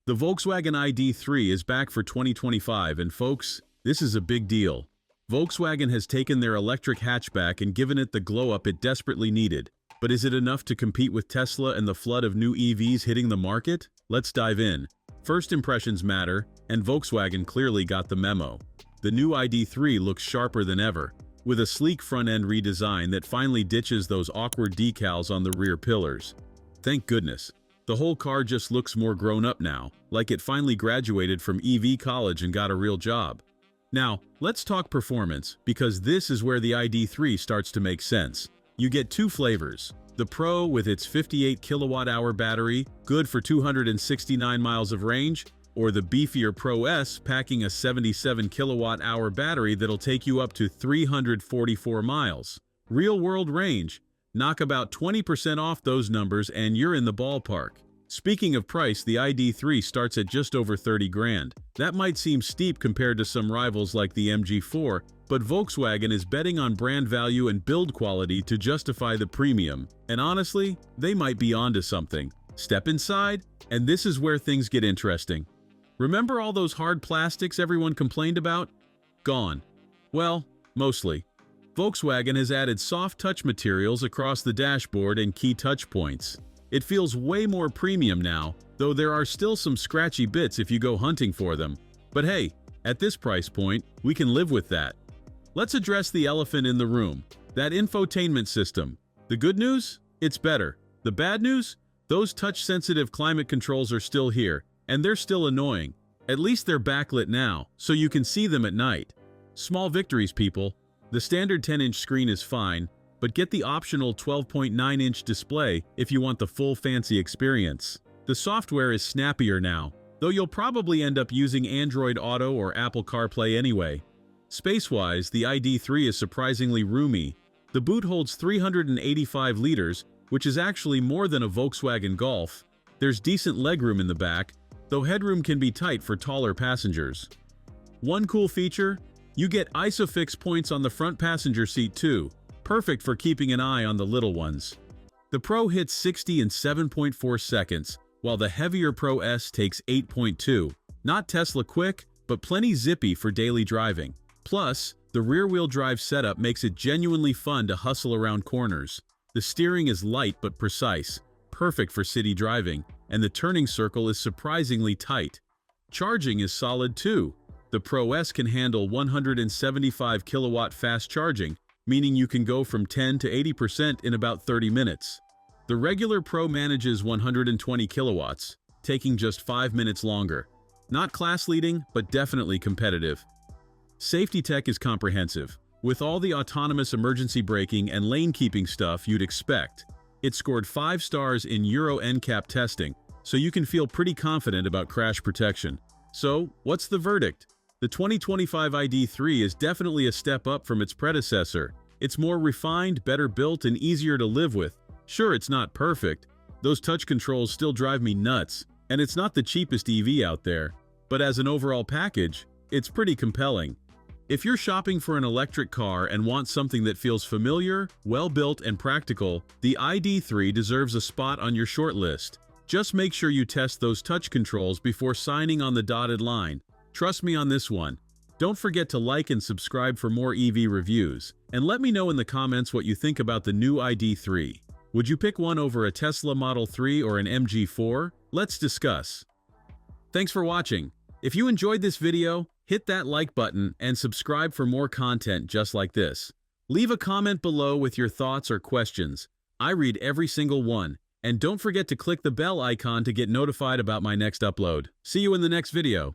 The Volkswagen ID.3 is back for 2025, and folks, this is a big deal. Volkswagen has taken their electric hatchback and given it the glow-up it desperately needed. But is it enough to compete with Tesla and the flood of new EVs hitting the market? Let's dive in. First impressions matter, and Volkswagen clearly got the memo. The new ID.3 looks sharper than ever, with a sleek front-end redesign that finally ditches those awkward decals on the rear pillars. Thank goodness. The whole car just looks more grown up now, like it finally graduated from EV college and got a real job. Now, let's talk performance, because this is where the ID.3 starts to make sense. You get two flavors. The Pro with its 58 kilowatt-hour battery, good for 269 miles of range, or the beefier Pro S packing a 77 kilowatt-hour battery that'll take you up to 344 miles. Real-world range. Knock about 20% off those numbers and you're in the ballpark. Speaking of price, the ID.3 starts at just over 30 grand. That might seem steep compared to some rivals like the MG4, but Volkswagen is betting on brand value and build quality to justify the premium. And honestly, they might be onto something. Step inside, and this is where things get interesting. Remember all those hard plastics everyone complained about? Gone. Well, mostly. Volkswagen has added soft touch materials across the dashboard and key touch points. It feels way more premium now, though there are still some scratchy bits if you go hunting for them. But hey, at this price point, we can live with that. Let's address the elephant in the room, that infotainment system. The good news? It's better. The bad news? Those touch-sensitive climate controls are still here, and they're still annoying. At least they're backlit now, so you can see them at night. Small victories, people. The standard 10-inch screen is fine, but get the optional 12.9-inch display if you want the full fancy experience. The software is snappier now, though you'll probably end up using Android Auto or Apple CarPlay anyway. Space-wise, the ID.3 is surprisingly roomy. The boot holds 385 liters, which is actually more than a Volkswagen Golf. There's decent legroom in the back, though headroom can be tight for taller passengers. One cool feature? You get ISOFIX points on the front passenger seat too, perfect for keeping an eye on the little ones. The Pro hits 60 in 7.4 seconds, while the heavier Pro S takes 8.2. Not Tesla quick, but plenty zippy for daily driving. Plus, the rear-wheel drive setup makes it genuinely fun to hustle around corners. The steering is light but precise, perfect for city driving, and the turning circle is surprisingly tight. Charging is solid too. The Pro S can handle 175 kilowatt fast charging, meaning you can go from 10 to 80% in about 30 minutes. The regular Pro manages 120 kilowatts, taking just 5 minutes longer. Not class-leading, but definitely competitive. Safety tech is comprehensive, with all the autonomous emergency braking and lane-keeping stuff you'd expect. It scored 5 stars in Euro NCAP testing, so you can feel pretty confident about crash protection. So, what's the verdict? The 2025 ID.3 is definitely a step up from its predecessor. It's more refined, better built, and easier to live with. Sure, it's not perfect. Those touch controls still drive me nuts, and it's not the cheapest EV out there. But as an overall package, it's pretty compelling. If you're shopping for an electric car and want something that feels familiar, well-built, and practical, the ID.3 deserves a spot on your shortlist. Just make sure you test those touch controls before signing on the dotted line. Trust me on this one. Don't forget to like and subscribe for more EV reviews, and let me know in the comments what you think about the new ID.3. Would you pick one over a Tesla Model 3 or an MG4? Let's discuss. Thanks for watching. If you enjoyed this video, hit that like button and subscribe for more content just like this. Leave a comment below with your thoughts or questions. I read every single one, and don't forget to click the bell icon to get notified about my next upload. See you in the next video.